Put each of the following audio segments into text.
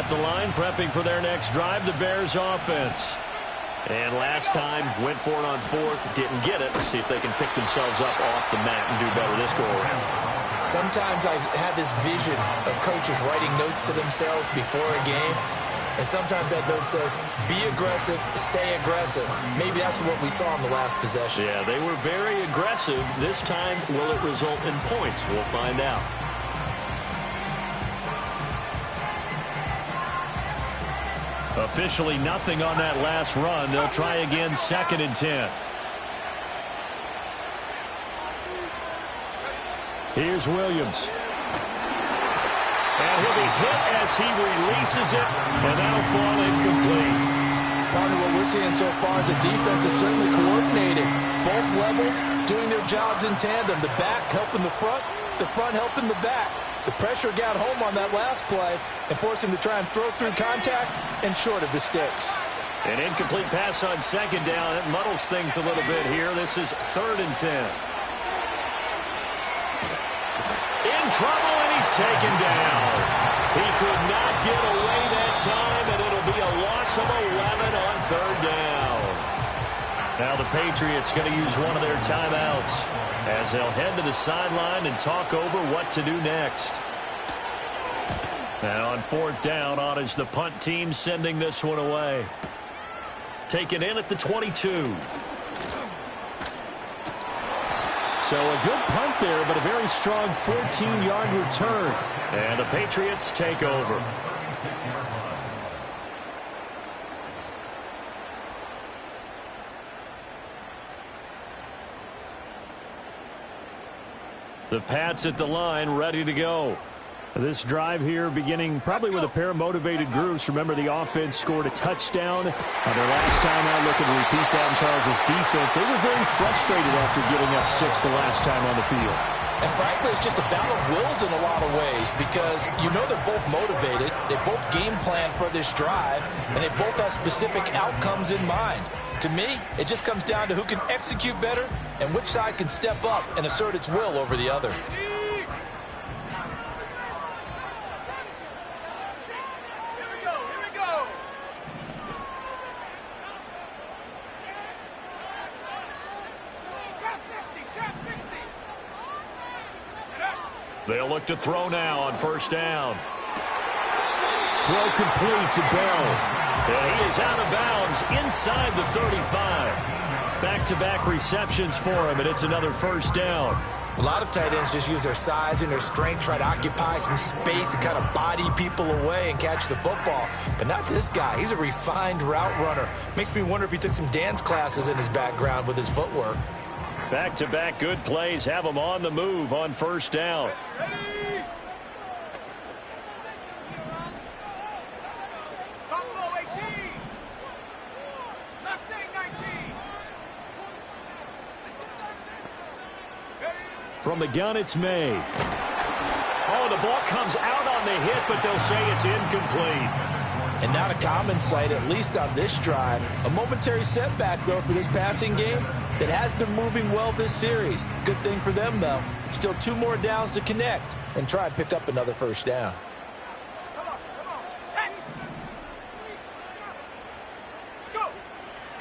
at the line, prepping for their next drive, the Bears offense. And last time, went for it on fourth, didn't get it. Let's see if they can pick themselves up off the mat and do better this go-around. Sometimes I have this vision of coaches writing notes to themselves before a game, and sometimes that note says, be aggressive, stay aggressive. Maybe that's what we saw in the last possession. Yeah, they were very aggressive. This time, will it result in points? We'll find out. Officially nothing on that last run. They'll try again, 2nd and 10. Here's Williams. And he'll be hit as he releases it, and that'll fall incomplete. Partner, what we're seeing so far is the defense is certainly coordinated. Both levels doing their jobs in tandem. The back helping the front helping the back. The pressure got home on that last play and forced him to try and throw through contact and short of the sticks. An incomplete pass on 2nd down. It muddles things a little bit here. This is 3rd and 10. In trouble, and he's taken down. He could not get away that time, and it'll be a loss of 11 on 3rd down. Now the Patriots going to use one of their timeouts as they'll head to the sideline and talk over what to do next. Now on 4th down, on is the punt team sending this one away. Taken in at the 22. So a good punt there, but a very strong 14-yard return. And the Patriots take over. The Pats at the line, ready to go. This drive here beginning probably with a pair of motivated groups. Remember, the offense scored a touchdown. Their last time out, looking to repeat that in Charles' defense. They were very frustrated after giving up 6 the last time on the field. And frankly, it's just a battle of wills in a lot of ways because you know they're both motivated. They both game plan for this drive, and they both have specific outcomes in mind. To me, it just comes down to who can execute better and which side can step up and assert its will over the other. They'll look to throw now on 1st down. Throw complete to Bell. And he is out of bounds inside the 35. Back-to-back receptions for him, and it's another 1st down. A lot of tight ends just use their size and their strength, try to occupy some space and kind of body people away and catch the football. But not this guy. He's a refined route runner. Makes me wonder if he took some dance classes in his background with his footwork. Back-to-back good plays have him on the move on 1st down. From the gun, it's May. Oh, the ball comes out on the hit, but they'll say it's incomplete. And not a common sight, at least on this drive. A momentary setback, though, for this passing game that has been moving well this series. Good thing for them, though. Still 2 more downs to connect and try and pick up another 1st down.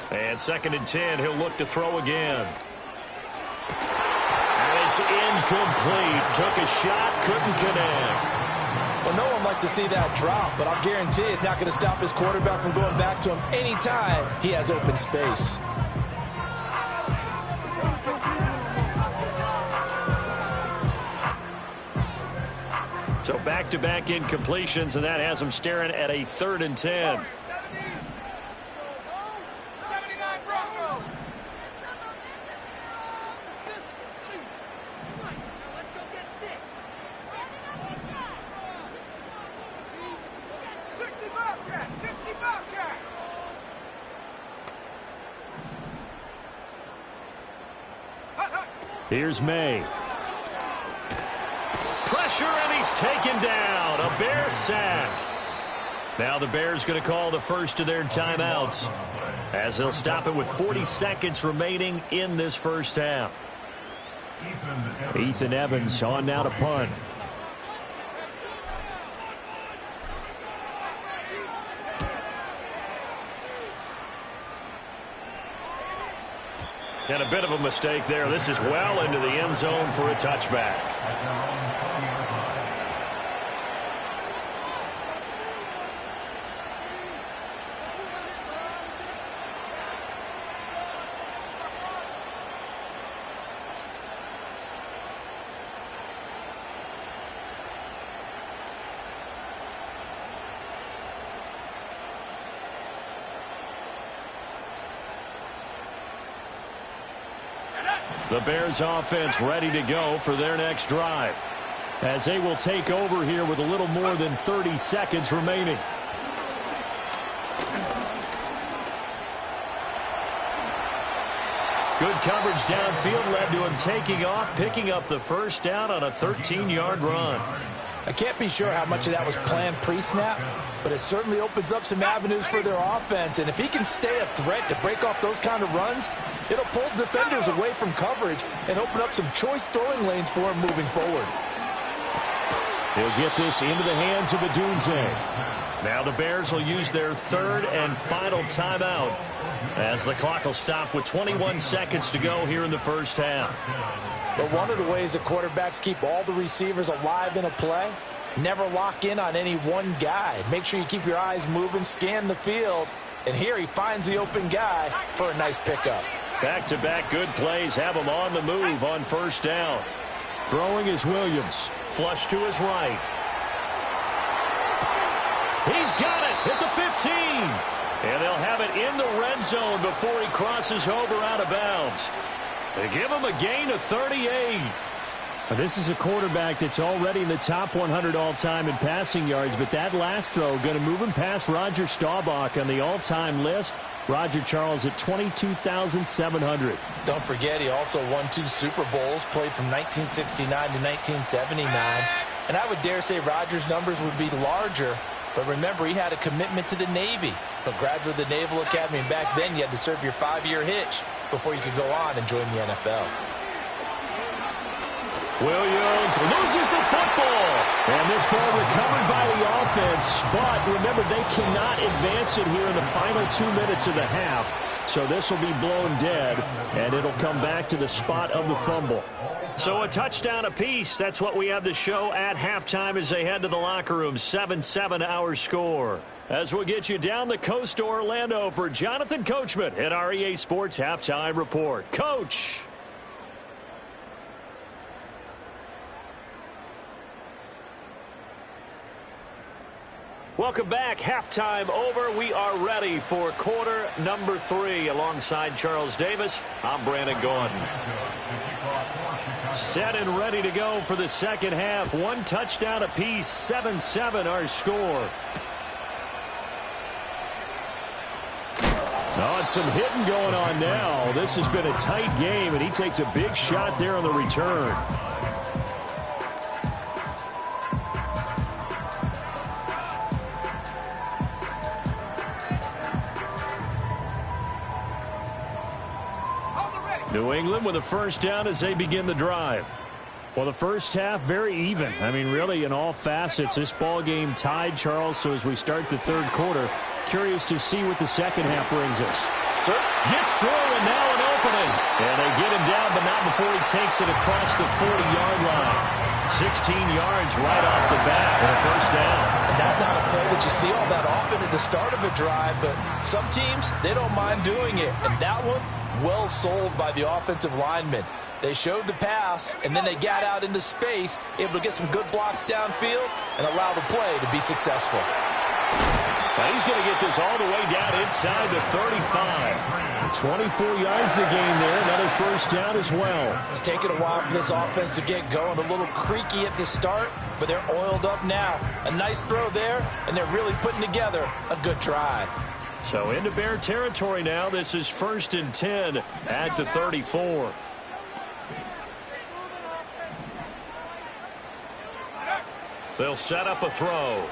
And 2nd and 10, he'll look to throw again. And it's incomplete. Took a shot, couldn't connect. Well, no one likes to see that drop, but I'll guarantee it's not going to stop his quarterback from going back to him anytime he has open space. So back-to-back incompletions, and that has him staring at a 3rd and 10. Here's May. Pressure, and he's taken down. A Bear sack. Now the Bears going to call the first of their timeouts as they'll stop it with 40 seconds remaining in this 1st half. Ethan Evans on now to punt. And a bit of a mistake there. This is well into the end zone for a touchback. The Bears offense ready to go for their next drive, as they will take over here with a little more than 30 seconds remaining. Good coverage downfield led to him taking off, picking up the first down on a 13-yard run. I can't be sure how much of that was planned pre-snap, but it certainly opens up some avenues for their offense. And if he can stay a threat to break off those kind of runs, it'll pull defenders away from coverage and open up some choice throwing lanes for him moving forward. He'll get this into the hands of Adunze. Now the Bears will use their third and final timeout, as the clock will stop with 21 seconds to go here in the first half. But one of the ways that quarterbacks keep all the receivers alive in a play, never lock in on any one guy. Make sure you keep your eyes moving, scan the field, and here he finds the open guy for a nice pickup. Back-to-back good plays have him on the move on first down. Throwing is Williams. Flush to his right. He's got it at the 15. And they'll have it in the red zone before he crosses over out of bounds. They give him a gain of 38. This is a quarterback that's already in the top 100 all-time in passing yards, but that last throw going to move him past Roger Staubach on the all-time list. Roger Charles at 22,700. Don't forget, he also won 2 Super Bowls, played from 1969 to 1979. And I would dare say Roger's numbers would be larger, but remember, he had a commitment to the Navy. A graduate of the Naval Academy, and back then you had to serve your 5-year hitch before you could go on and join the NFL. Williams loses the football. And this ball recovered by the offense. But remember, they cannot advance it here in the final 2 minutes of the half. So this will be blown dead, and it'll come back to the spot of the fumble. So a touchdown apiece. That's what we have to show at halftime as they head to the locker room. 7-7 our score. As we'll get you down the coast to Orlando for Jonathan Coachman at our EA Sports Halftime Report. Coach! Welcome back. Halftime over. We are ready for quarter number 3. Alongside Charles Davis, I'm Brandon Gordon. Set and ready to go for the second half. 1 touchdown apiece. 7-7 our score. Oh, and some hitting going on now. This has been a tight game, and he takes a big shot there on the return. New England with a first down as they begin the drive. Well, the first half, very even. I mean, really, in all facets, this ball game tied, Charles. So as we start the third quarter, curious to see what the second half brings us. Sir? Gets through, and now an opening. And they get him down, but not before he takes it across the 40-yard line. 16 yards right off the bat and a first down. And that's not a play that you see all that often at the start of a drive, but some teams, they don't mind doing it. And that one, well sold by the offensive lineman. They showed the pass, and then they got out into space, able to get some good blocks downfield and allow the play to be successful. Now he's going to get this all the way down inside the 35. 24 yards the gain there. Another first down as well. It's taken a while for this offense to get going. A little creaky at the start, but they're oiled up now. A nice throw there, and they're really putting together a good drive. So into Bear territory now. This is 1st and 10 at the 34. They'll set up a throw.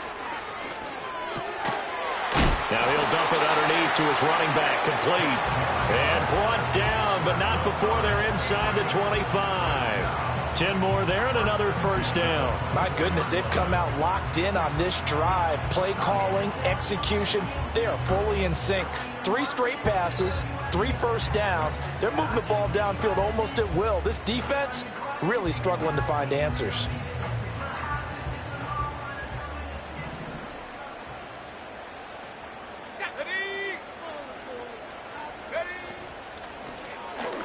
Now he'll dump it underneath to his running back, complete. And brought down, but not before they're inside the 25. 10 more there and another first down. My goodness, they've come out locked in on this drive. Play calling, execution, they are fully in sync. 3 straight passes, 3 first downs. They're moving the ball downfield almost at will. This defense really struggling to find answers.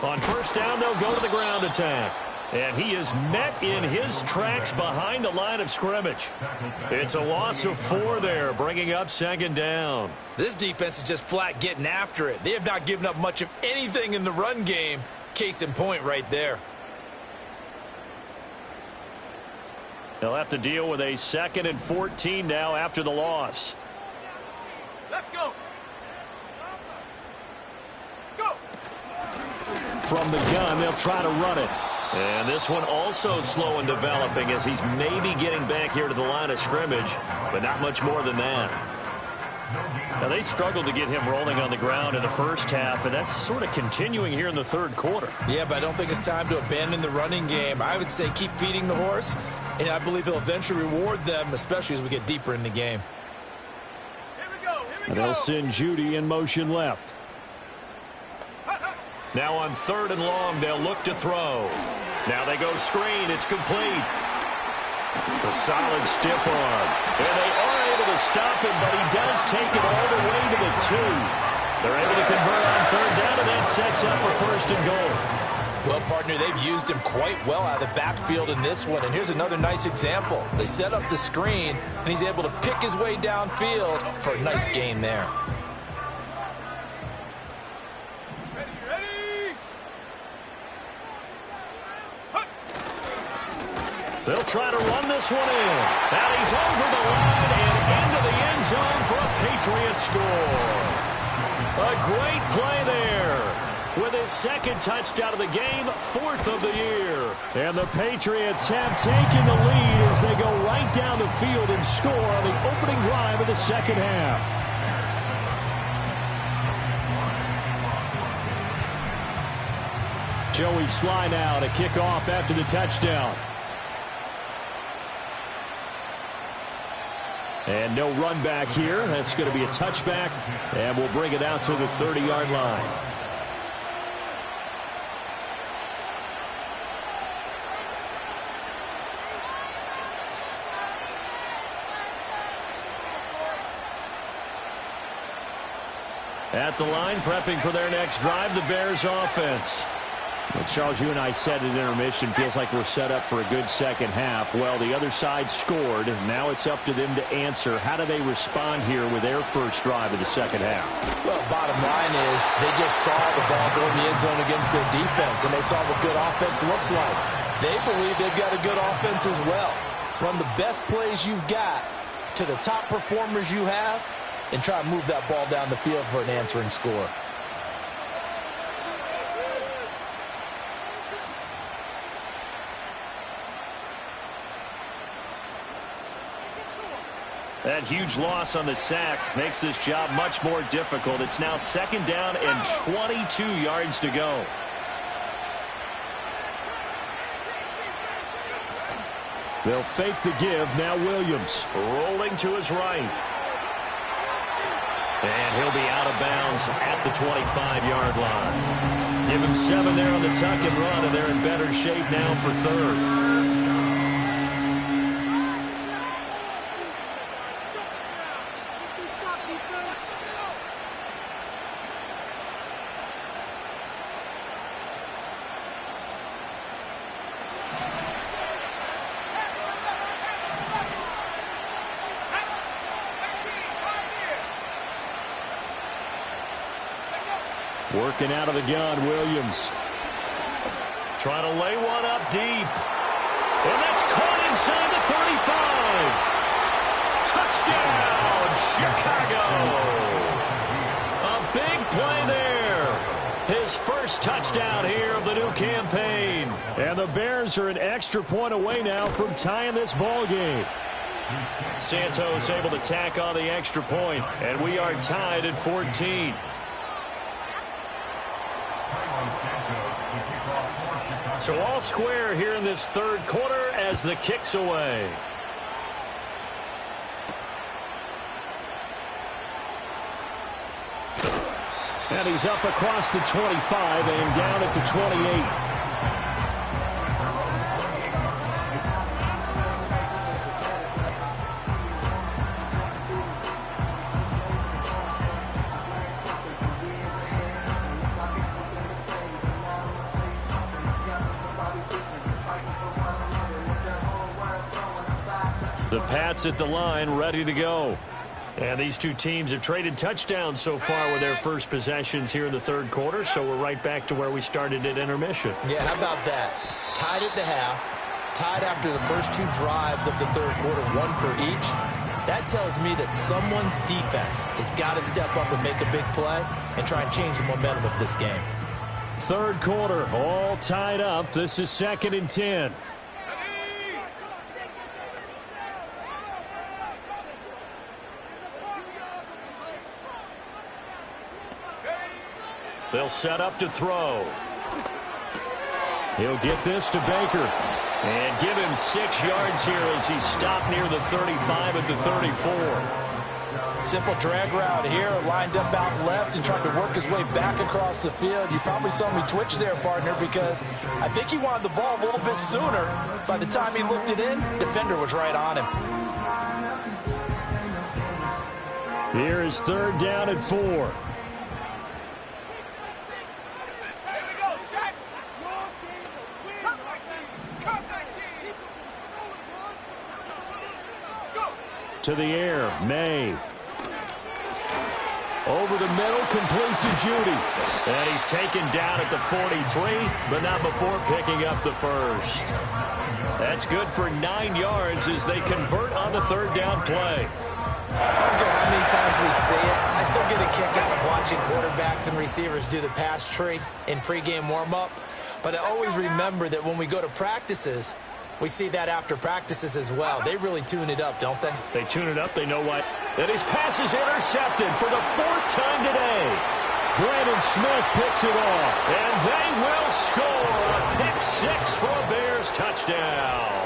On first down, they'll go to the ground attack. And he is met in his tracks behind the line of scrimmage. It's a loss of 4 there, bringing up second down. This defense is just flat getting after it. They have not given up much of anything in the run game. Case in point right there. They'll have to deal with a 2nd and 14 now after the loss. Let's go. From the gun, they'll try to run it. And this one also slow in developing as he's maybe getting back here to the line of scrimmage, but not much more than that. Now, they struggled to get him rolling on the ground in the first half, and that's sort of continuing here in the third quarter. Yeah, but I don't think it's time to abandon the running game. I would say keep feeding the horse, and I believe he'll eventually reward them, especially as we get deeper in the game. Here we go. And they'll send Judy in motion left. Now on 3rd and long, they'll look to throw. Now they go screen. It's complete. A solid stiff arm. And they are able to stop him, but he does take it all the way to the 2. They're able to convert on 3rd down, and that sets up for 1st and goal. Well, partner, they've used him quite well out of the backfield in this one. And here's another nice example. They set up the screen, and he's able to pick his way downfield for a nice gain there. They'll try to run this one in. And he's over the line and into the end zone for a Patriots score. A great play there. With his 2nd touchdown of the game, 4th of the year. And the Patriots have taken the lead as they go right down the field and score on the opening drive of the second half. Joey Sly now to kick off after the touchdown. And no run back here. That's going to be a touchback, and we'll bring it out to the 30-yard line. At the line, prepping for their next drive, the Bears offense. Well, Charles, you and I said at intermission, feels like we're set up for a good second half. Well, the other side scored. Now it's up to them to answer. How do they respond here with their first drive of the second half? Well, bottom line is they just saw the ball go in the end zone against their defense, and they saw what good offense looks like. They believe they've got a good offense as well. Run the best plays you've got to the top performers you have, and try to move that ball down the field for an answering score. That huge loss on the sack makes this job much more difficult. It's now 2nd down and 22 yards to go. They'll fake the give. Now Williams rolling to his right. And he'll be out of bounds at the 25-yard line. Give him 7 there on the tuck and run, and they're in better shape now for 3rd. Working out of the gun, Williams. Trying to lay one up deep. And that's caught inside the 35. Touchdown, Chicago. A big play there. His first touchdown here of the new campaign. And the Bears are an extra point away now from tying this ball game. Santos able to tack on the extra point, and we are tied at 14. So all square here in this third quarter as the kick's away. And he's up across the 25 and down at the 28. The Pats at the line, ready to go. And these two teams have traded touchdowns so far with their first possessions here in the third quarter, so we're right back to where we started at intermission. Yeah, how about that? Tied at the half, tied after the first two drives of the third quarter, one for each. That tells me that someone's defense has got to step up and make a big play and try and change the momentum of this game. Third quarter, all tied up. This is 2nd and 10. They'll set up to throw. He'll get this to Baker. And give him 6 yards here as he's stopped near the 35 at the 34. Simple drag route here, lined up out left and tried to work his way back across the field. You probably saw me twitch there, partner, because I think he wanted the ball a little bit sooner. By the time he looked it in, defender was right on him. Here is 3rd down and 4. To the air, May. Over the middle, complete to Judy. And he's taken down at the 43, but not before picking up the first. That's good for 9 yards as they convert on the 3rd down play. I don't care how many times we see it. I still get a kick out of watching quarterbacks and receivers do the pass tree in pregame warm-up. But I always remember that when we go to practices, we see that after practices as well. They really tune it up, don't they? They tune it up. They know why. And his pass is intercepted for the 4th time today. Brandon Smith picks it off. And they will score a pick 6 for a Bears touchdown.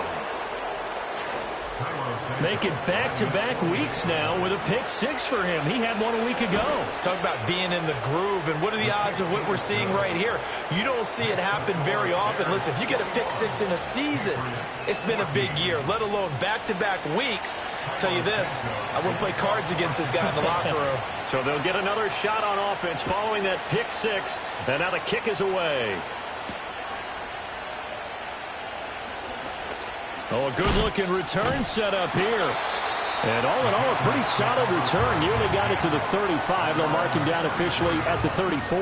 Making back-to-back weeks now with a pick 6 for him. He had one a week ago. Talk about being in the groove, and what are the odds of what we're seeing right here? You don't see it happen very often. Listen, if you get a pick 6 in a season, it's been a big year, let alone back-to-back weeks. I'll tell you this, I wouldn't play cards against this guy in the locker room. So they'll get another shot on offense following that pick 6, and now the kick is away. Oh, a good-looking return set up here. And all in all, a pretty solid return. Nearly got it to the 35. They'll mark him down officially at the 34.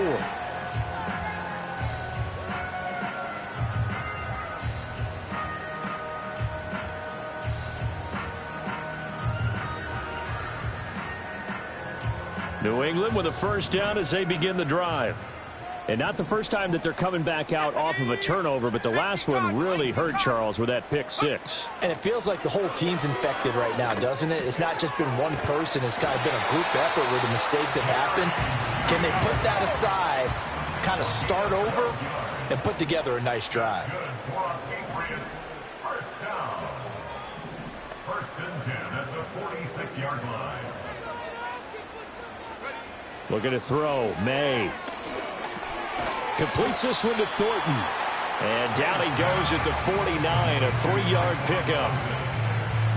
New England with a first down as they begin the drive. And not the first time that they're coming back out off of a turnover, but the last one really hurt Charles with that pick 6. And it feels like the whole team's infected right now, doesn't it? It's not just been one person. It's kind of been a group effort where the mistakes have happened. Can they put that aside, kind of start over, and put together a nice drive? First down. 1st and 10 at the 46-yard line. Looking to throw, May. Completes this one to Thornton. And down he goes at the 49, a 3-yard pickup.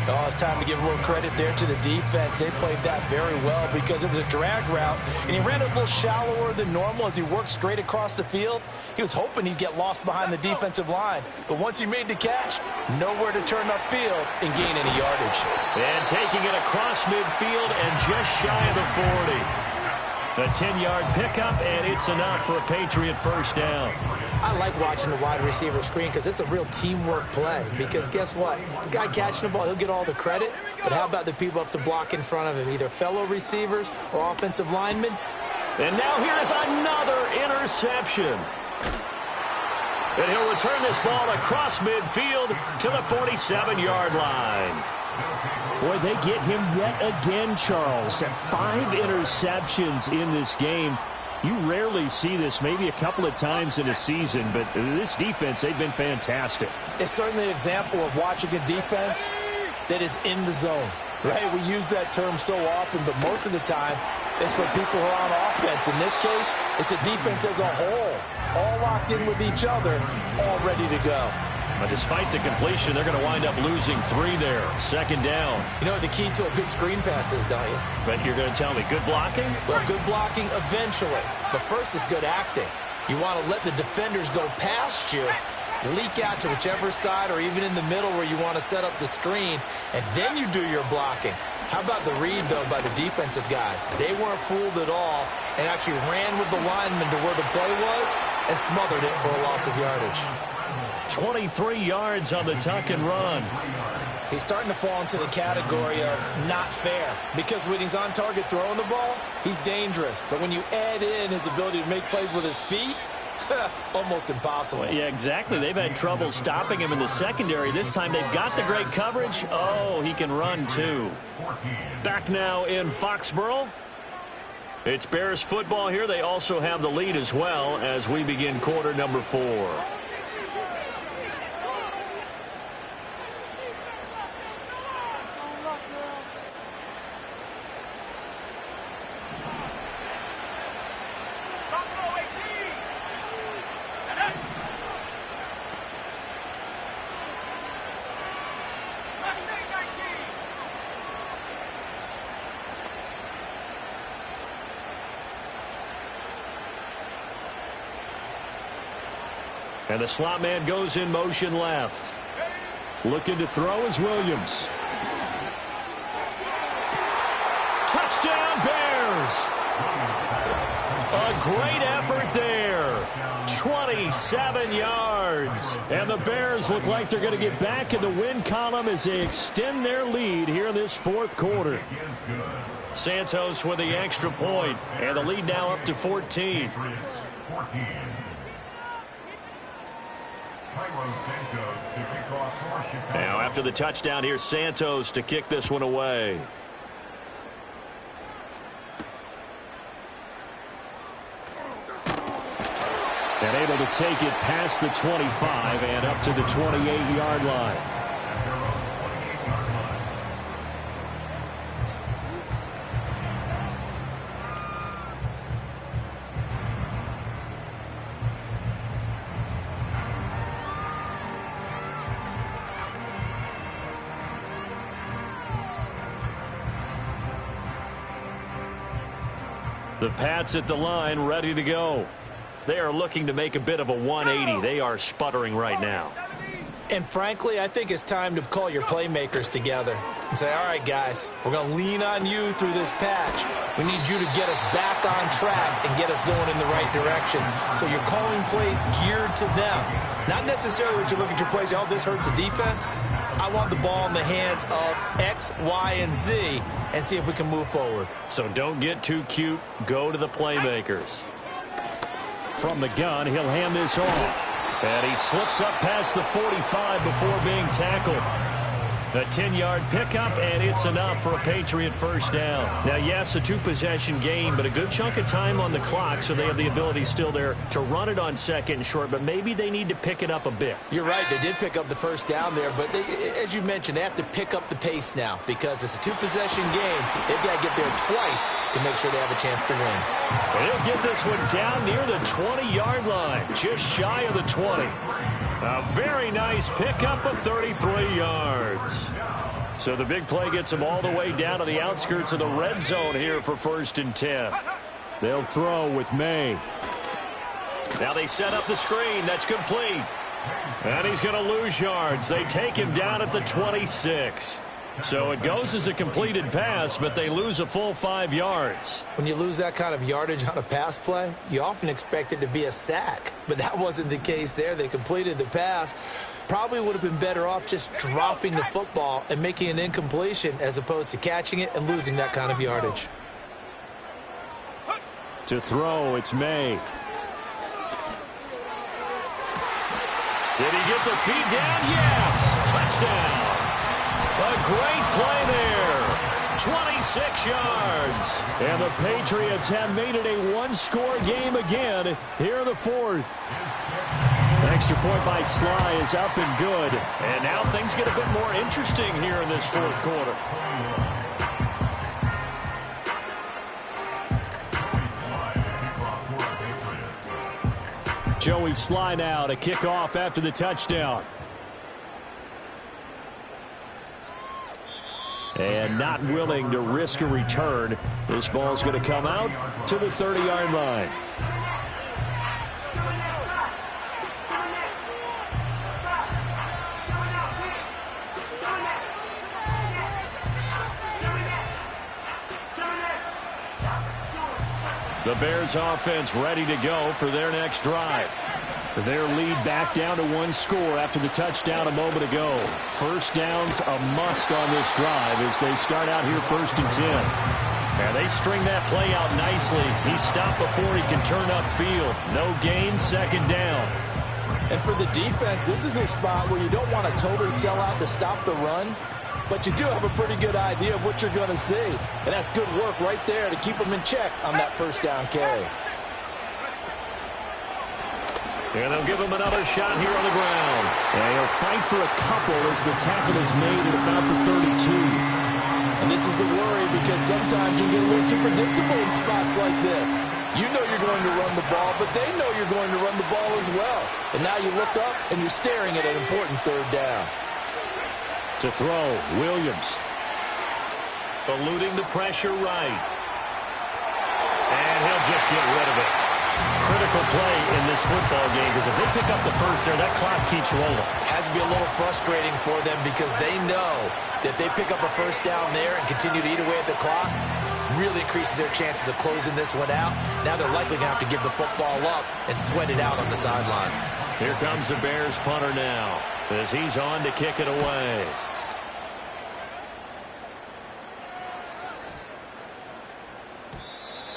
Oh, it's time to give a little credit there to the defense. They played that very well because it was a drag route, and he ran it a little shallower than normal as he worked straight across the field. He was hoping he'd get lost behind the defensive line, but once he made the catch, nowhere to turn upfield and gain any yardage. And taking it across midfield and just shy of the 40. A 10-yard pickup, and it's enough for a Patriot first down. I like watching the wide receiver screen because it's a real teamwork play. Because guess what? The guy catching the ball, he'll get all the credit. But how about the people up to block in front of him, either fellow receivers or offensive linemen? And now here's another interception. And he'll return this ball across midfield to the 47-yard line. Boy, they get him yet again, Charles. 5 interceptions in this game. You rarely see this, maybe a couple of times in a season, but this defense, they've been fantastic. It's certainly an example of watching a defense that is in the zone, right? We use that term so often, but most of the time it's for people who are on offense. In this case, it's a defense as a whole, all locked in with each other, all ready to go. But despite the completion, they're going to wind up losing 3 there. 2nd down. You know what the key to a good screen pass is, don't you? But you're going to tell me, good blocking? Well, good blocking eventually. But first is good acting. You want to let the defenders go past you, leak out to whichever side or even in the middle where you want to set up the screen, and then you do your blocking. How about the read, though, by the defensive guys? They weren't fooled at all and actually ran with the lineman to where the play was and smothered it for a loss of yardage. 23 yards on the tuck and run. He's starting to fall into the category of not fair, because when he's on target throwing the ball, he's dangerous. But when you add in his ability to make plays with his feet, almost impossible. Well, yeah, exactly. They've had trouble stopping him in the secondary. This time they've got the great coverage. Oh, he can run too. Back now in Foxborough. It's Bears football here. They also have the lead as well as we begin quarter number 4. And the slot man goes in motion left. Looking to throw is Williams. Touchdown Bears! A great effort there. 27 yards. And the Bears look like they're going to get back in the win column as they extend their lead here in this 4th quarter. Santos with the extra point, and the lead now up to 14. Now after the touchdown, here's Santos to kick this one away. And able to take it past the 25 and up to the 28-yard line. The Pats at the line, ready to go. They are looking to make a bit of a 180. They are sputtering right now. And frankly, I think it's time to call your playmakers together and say, all right, guys, we're going to lean on you through this patch. We need you to get us back on track and get us going in the right direction. So you're calling plays geared to them. Not necessarily that you look at your plays, oh, this hurts the defense. I want the ball in the hands of X, Y, and Z and see if we can move forward. So don't get too cute. Go to the playmakers. From the gun, he'll hand this off. And he slips up past the 45 before being tackled. A 10-yard pickup, and it's enough for a Patriot first down. Now, yes, a 2-possession game, but a good chunk of time on the clock, so they have the ability still there to run it on 2nd and short, but maybe they need to pick it up a bit. You're right. They did pick up the first down there, but as you mentioned, they have to pick up the pace now because it's a 2-possession game. They've got to get there twice to make sure they have a chance to win. And he'll get this one down near the 20-yard line, just shy of the 20. A very nice pickup of 33 yards. So the big play gets them all the way down to the outskirts of the red zone here for 1st and 10. They'll throw with May. Now they set up the screen. That's complete. And he's going to lose yards. They take him down at the 26. So it goes as a completed pass, but they lose a full 5 yards. When you lose that kind of yardage on a pass play, you often expect it to be a sack. But that wasn't the case there. They completed the pass. Probably would have been better off just dropping the football and making an incompletion as opposed to catching it and losing that kind of yardage. To throw, it's May. Did he get the feed down? Yes! Touchdown! A great play there. 26 yards. And the Patriots have made it a one-score game again here in the fourth. Extra point by Sly is up and good. And now things get a bit more interesting here in this fourth quarter. Joey Sly now to kick off after the touchdown. And not willing to risk a return. This ball's going to come out to the 30-yard line. The Bears offense ready to go for their next drive. Their lead back down to one score after the touchdown a moment ago. First down's a must on this drive as they start out here 1st and 10. And they string that play out nicely. He stopped before he can turn upfield. No gain, 2nd down. And for the defense, this is a spot where you don't want to totally sell out to stop the run, but you do have a pretty good idea of what you're going to see. And that's good work right there to keep them in check on that first down carry. And they'll give him another shot here on the ground. And he'll fight for a couple as the tackle is made at about the 32. And this is the worry because sometimes you get a little too predictable in spots like this. You know you're going to run the ball, but they know you're going to run the ball as well. And now you look up and you're staring at an important 3rd down. To throw, Williams. Eluding the pressure right. And he'll just get rid of it. Critical play in this football game because if they pick up the first there, that clock keeps rolling. Has to be a little frustrating for them because they know that they pick up a first down there and continue to eat away at the clock, really increases their chances of closing this one out. Now they're likely going to have to give the football up and sweat it out on the sideline. Here comes the Bears punter now as he's on to kick it away.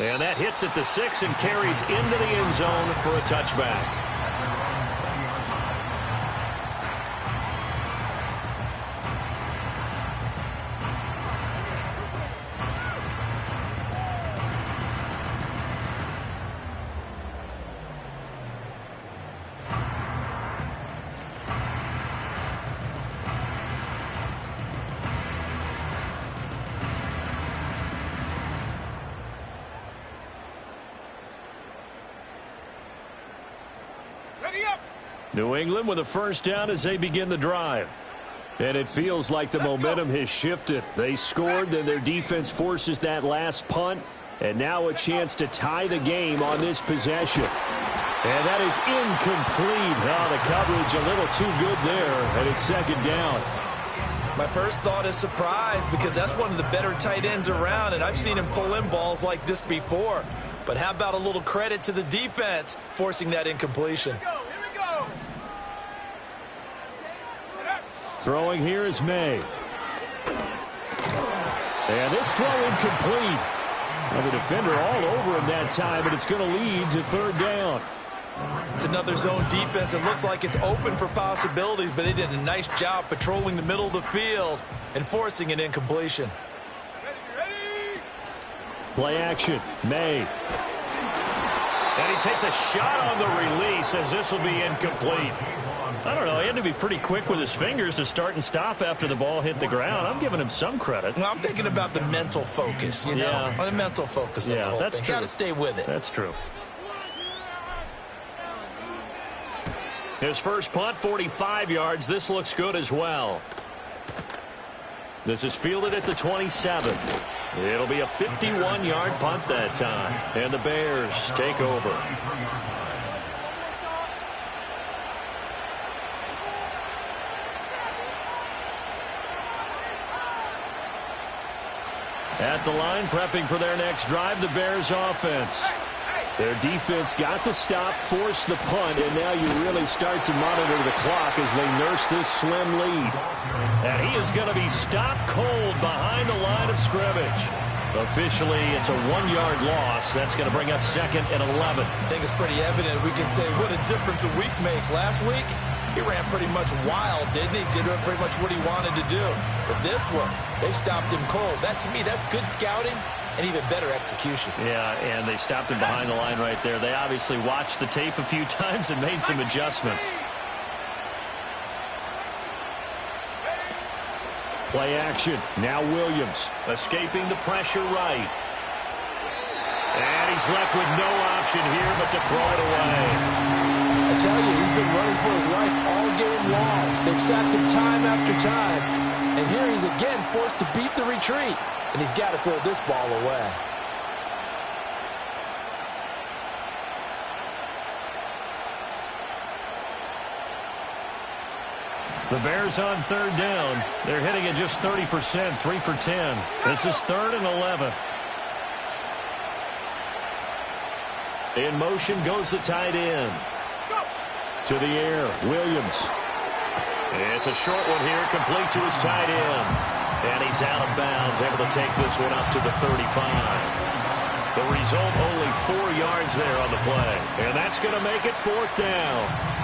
And that hits at the 6 and carries into the end zone for a touchback. New England with a first down as they begin the drive. And it feels like the momentum has shifted. They scored, then their defense forces that last punt. And now a chance to tie the game on this possession. And that is incomplete. Oh, the coverage a little too good there, and it's 2nd down. My first thought is surprise because that's one of the better tight ends around, and I've seen him pull in balls like this before. But how about a little credit to the defense forcing that incompletion? Throwing here is May. And this throw incomplete. Well, the defender all over him that time, but it's going to lead to 3rd down. It's another zone defense. It looks like it's open for possibilities, but they did a nice job patrolling the middle of the field and forcing an incompletion. Play action, May. And he takes a shot on the release as this will be incomplete. I don't know. He had to be pretty quick with his fingers to start and stop after the ball hit the ground. I'm giving him some credit. Well, I'm thinking about the mental focus, you know, the mental focus. Yeah, that's true. Got to stay with it. That's true. His first punt, 45 yards. This looks good as well. This is fielded at the 27. It'll be a 51-yard punt that time. And the Bears take over. At the line, prepping for their next drive, the Bears offense. Their defense got the stop, forced the punt, and now you really start to monitor the clock as they nurse this slim lead. And he is going to be stopped cold behind the line of scrimmage. Officially, it's a 1-yard loss. That's going to bring up 2nd and 11. I think it's pretty evident. We can say what a difference a week makes. Last week, he ran pretty much wild, didn't he? Did pretty much what he wanted to do. But this one, they stopped him cold. That, to me, that's good scouting and even better execution. Yeah, and they stopped him behind the line right there. They obviously watched the tape a few times and made some adjustments. Play action. Now Williams escaping the pressure right. And he's left with no option here but to throw it away. I tell you, he's been running for his life all game long. They've sacked him time after time. And here he's again forced to beat the retreat. And he's got to throw this ball away. The Bears on third down. They're hitting at just 30%, 3 for 10. This is 3rd and 11. In motion goes the tight end. To the air, Williams. It's a short one here, complete to his tight end. And he's out of bounds, able to take this one up to the 35. The result, only 4 yards there on the play. And that's going to make it 4th down.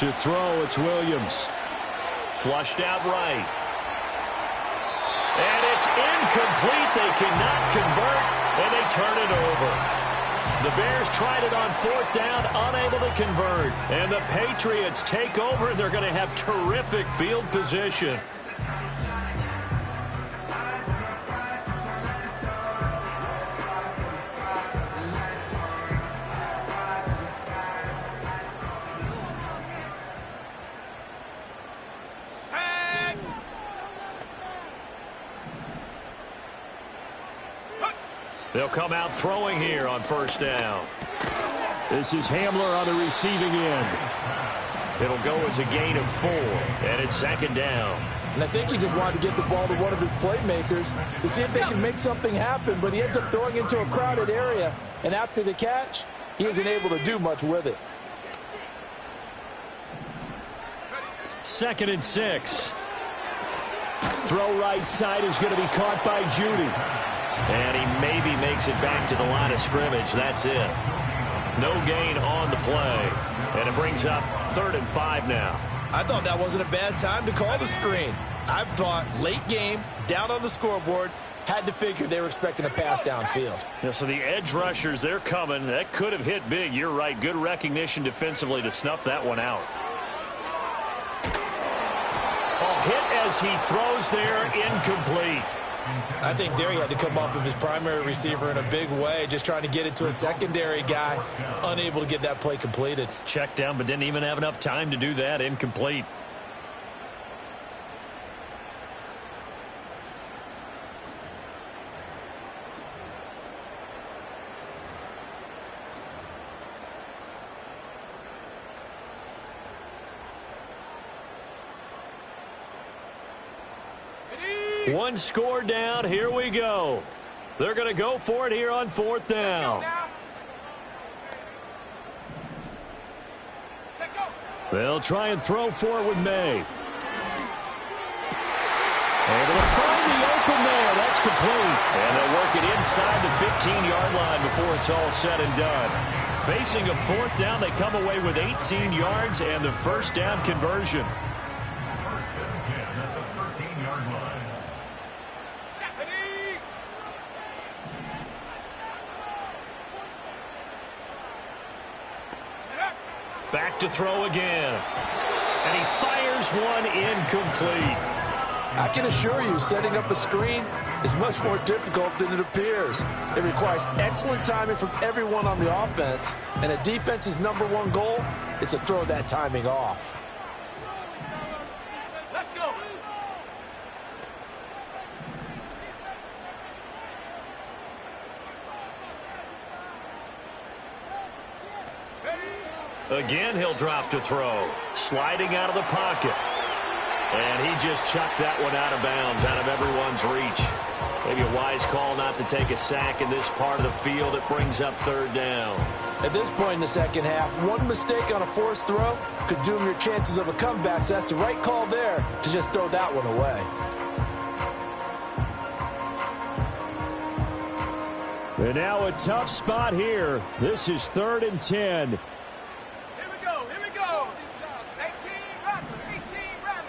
To throw, it's Williams. Flushed out right. And it's incomplete. They cannot convert, and they turn it over. The Bears tried it on 4th down, unable to convert. And the Patriots take over, and they're going to have terrific field position. They'll come out throwing here on 1st down. This is Hamler on the receiving end. It'll go as a gain of 4, and it's 2nd down. And I think he just wanted to get the ball to one of his playmakers to see if they can make something happen, but he ends up throwing into a crowded area, and after the catch, he isn't able to do much with it. 2nd and 6. Throw right side is going to be caught by Judy. And he maybe makes it back to the line of scrimmage. That's it. No gain on the play. And it brings up 3rd and 5 now. I thought that wasn't a bad time to call the screen. I thought late game, down on the scoreboard, had to figure they were expecting a pass downfield. Yeah, so the edge rushers, they're coming. That could have hit big. You're right. Good recognition defensively to snuff that one out. Hit as he throws there, incomplete. I think there he had to come off of his primary receiver in a big way, just trying to get it to a secondary guy, unable to get that play completed. Checked down, but didn't even have enough time to do that. Incomplete. One score down. Here we go. They're going to go for it here on 4th down. They'll try and throw for it with May. Able to find the open man. That's complete. And they'll work it inside the 15-yard line before it's all said and done. Facing a 4th down, they come away with 18 yards and the 1st down conversion. Back to throw again. And he fires one incomplete. I can assure you, setting up a screen is much more difficult than it appears. It requires excellent timing from everyone on the offense, and a defense's #1 goal is to throw that timing off. Let's go. Again, he'll drop to throw. Sliding out of the pocket. And he just chucked that one out of bounds, out of everyone's reach. Maybe a wise call not to take a sack in this part of the field. It brings up third down. At this point in the second half, one mistake on a forced throw could doom your chances of a comeback. So that's the right call there to just throw that one away. And now a tough spot here. This is 3rd and 10. Here we go. Here we go. 18 Rattler. 18 Rattler.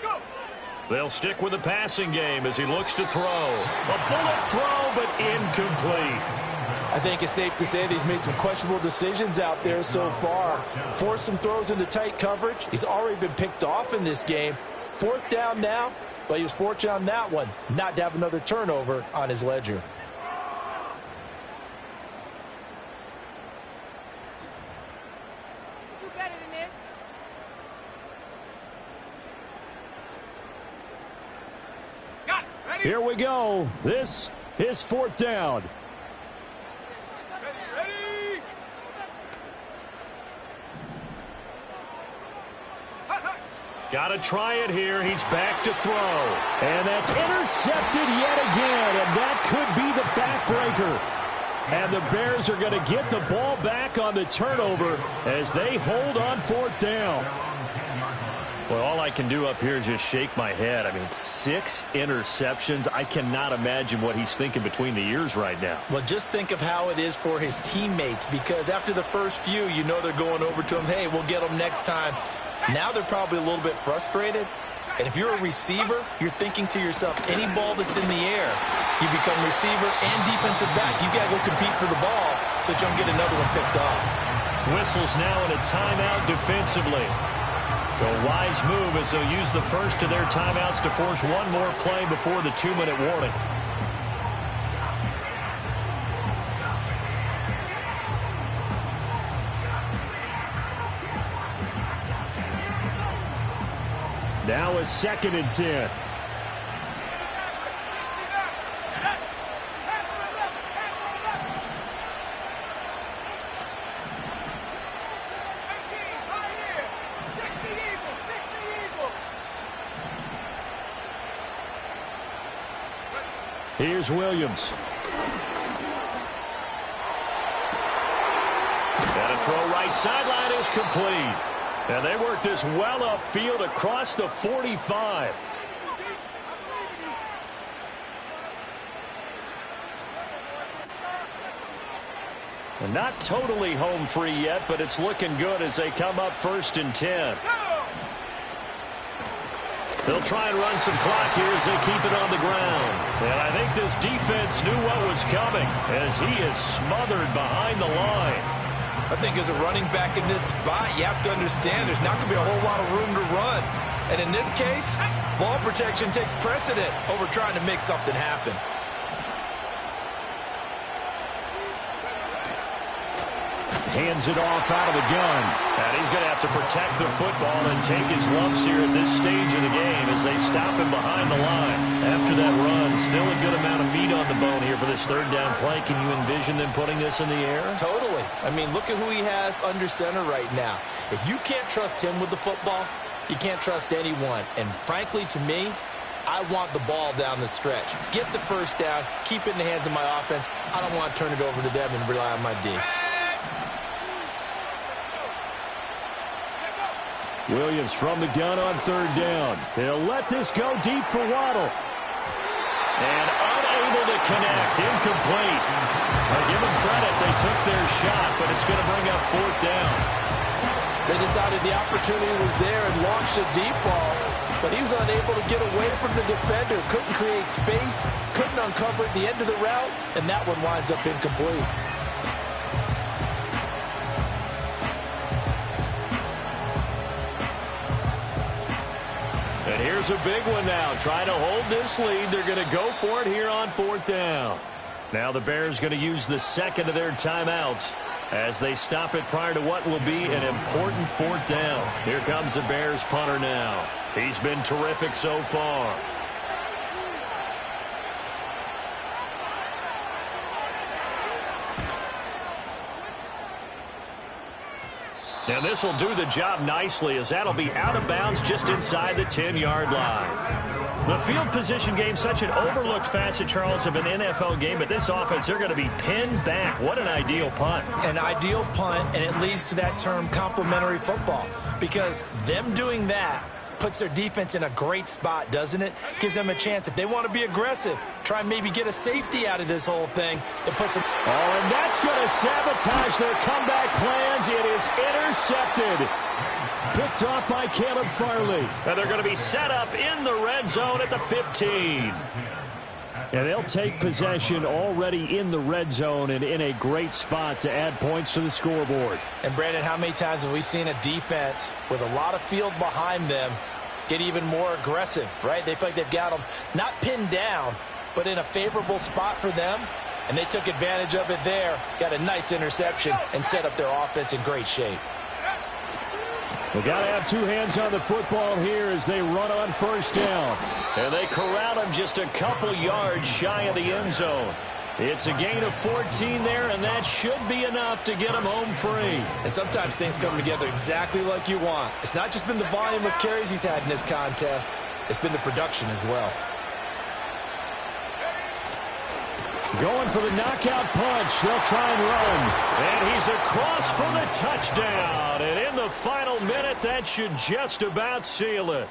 Go. They'll stick with the passing game as he looks to throw. A bullet throw, but incomplete. I think it's safe to say that he's made some questionable decisions out there so far. Forced some throws into tight coverage. He's already been picked off in this game. 4th down now, but he was fortunate on that one not to have another turnover on his ledger. Do better than this. Got it. Ready? Here we go. This is 4th down. Ready. Hut, hut. Got to try it here. He's back to throw. And that's intercepted yet again, and that could be the backbreaker. And the Bears are going to get the ball back on the turnover as they hold on 4th down. Well, all I can do up here is just shake my head. I mean, 6 interceptions. I cannot imagine what he's thinking between the ears right now. Well, just think of how it is for his teammates, because after the first few, you know they're going over to him, hey, we'll get them next time. Now they're probably a little bit frustrated. And if you're a receiver, you're thinking to yourself, any ball that's in the air, you become receiver and defensive back. You got to go compete for the ball so that you don't get another one picked off. Whistles now in a timeout defensively. So a wise move as they'll use the first of their timeouts to force one more play before the 2-minute warning. Now a 2nd and 10. Here's Williams. And a throw right sideline is complete. And they work this well upfield across the 45. And not totally home free yet, but it's looking good as they come up 1st and 10. They'll try and run some clock here as they keep it on the ground. And I think this defense knew what was coming as he is smothered behind the line. I think as a running back in this spot, you have to understand there's not going to be a whole lot of room to run. And in this case, ball protection takes precedent over trying to make something happen. Hands it off out of the gun. And he's going to have to protect the football and take his lumps here at this stage of the game as they stop him behind the line. After that run, still a good amount of meat on the bone here for this 3rd down play. Can you envision them putting this in the air? Totally. I mean, look at who he has under center right now. If you can't trust him with the football, you can't trust anyone. And frankly, to me, I want the ball down the stretch. Get the 1st down, keep it in the hands of my offense. I don't want to turn it over to them and rely on my D. Williams from the gun on 3rd down. They'll let this go deep for Waddle. And unable to connect. Incomplete. I give them credit. They took their shot, but it's going to bring up 4th down. They decided the opportunity was there and launched a deep ball, but he was unable to get away from the defender. Couldn't create space, couldn't uncover at the end of the route, and that one winds up incomplete. And here's a big one now. Trying to hold this lead. They're going to go for it here on 4th down. Now the Bears going to use the 2nd of their timeouts as they stop it prior to what will be an important 4th down. Here comes the Bears punter now. He's been terrific so far. And this will do the job nicely as that'll be out of bounds just inside the 10-yard line. The field position game, such an overlooked facet, Charles, of an NFL game, but this offense, they're going to be pinned back. What an ideal punt. An ideal punt, and it leads to that term complementary football, because them doing that puts their defense in a great spot, doesn't it? Gives them a chance. If they want to be aggressive, try and maybe get a safety out of this whole thing. It puts them... Oh, and that's going to sabotage their comeback plans. It is intercepted. Picked off by Caleb Farley. And they're going to be set up in the red zone at the 15. And they'll take possession already in the red zone and in a great spot to add points to the scoreboard. And, Brandon, how many times have we seen a defense with a lot of field behind them get even more aggressive, right? They feel like they've got them not pinned down, but in a favorable spot for them. And they took advantage of it there, got a nice interception, and set up their offense in great shape. They got to have two hands on the football here as they run on first down. And they corral him just a couple yards shy of the end zone. It's a gain of 14 there, and that should be enough to get him home free. And sometimes things come together exactly like you want. It's not just been the volume of carries he's had in this contest. It's been the production as well. Going for the knockout punch. They'll try and run. And he's across for the touchdown. And in the final minute, that should just about seal it.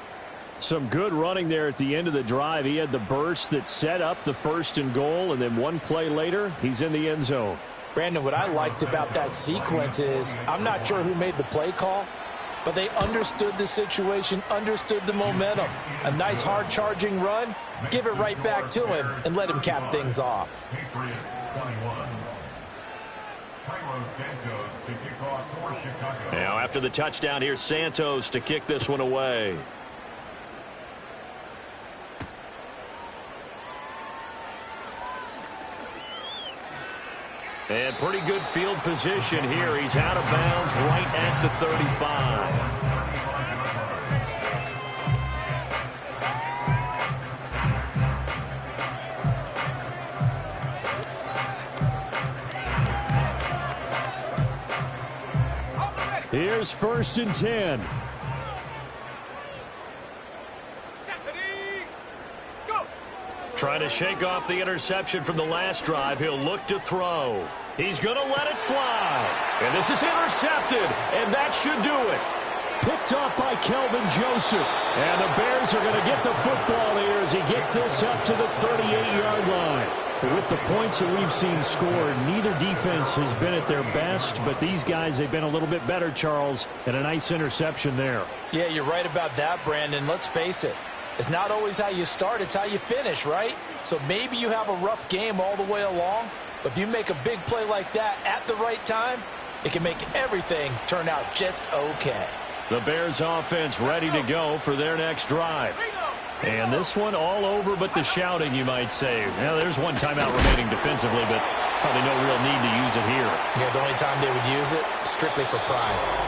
Some good running there at the end of the drive. He had the burst that set up the 1st and goal, and then one play later, he's in the end zone. Brandon, what I liked about that sequence is I'm not sure who made the play call, but they understood the situation, understood the momentum. A nice hard-charging run, give it right back to him, and let him cap things off. Patriots 21. Santos to kick off for Chicago. Now after the touchdown, here's Santos to kick this one away. And pretty good field position here. He's out of bounds right at the 35. Here's 1st and 10. Trying to shake off the interception from the last drive. He'll look to throw. He's going to let it fly. And this is intercepted. And that should do it. Picked off by Kelvin Joseph. And the Bears are going to get the football here as he gets this up to the 38-yard line. With the points that we've seen scored, neither defense has been at their best, but these guys, they've been a little bit better, Charles, and a nice interception there. Yeah, you're right about that, Brandon. Let's face it. It's not always how you start, it's how you finish, right? So maybe you have a rough game all the way along, but if you make a big play like that at the right time, it can make everything turn out just okay. The Bears offense ready to go for their next drive. And this one all over but the shouting, you might say. Now, there's one timeout remaining defensively, but probably no real need to use it here. Yeah, the only time they would use it, strictly for pride.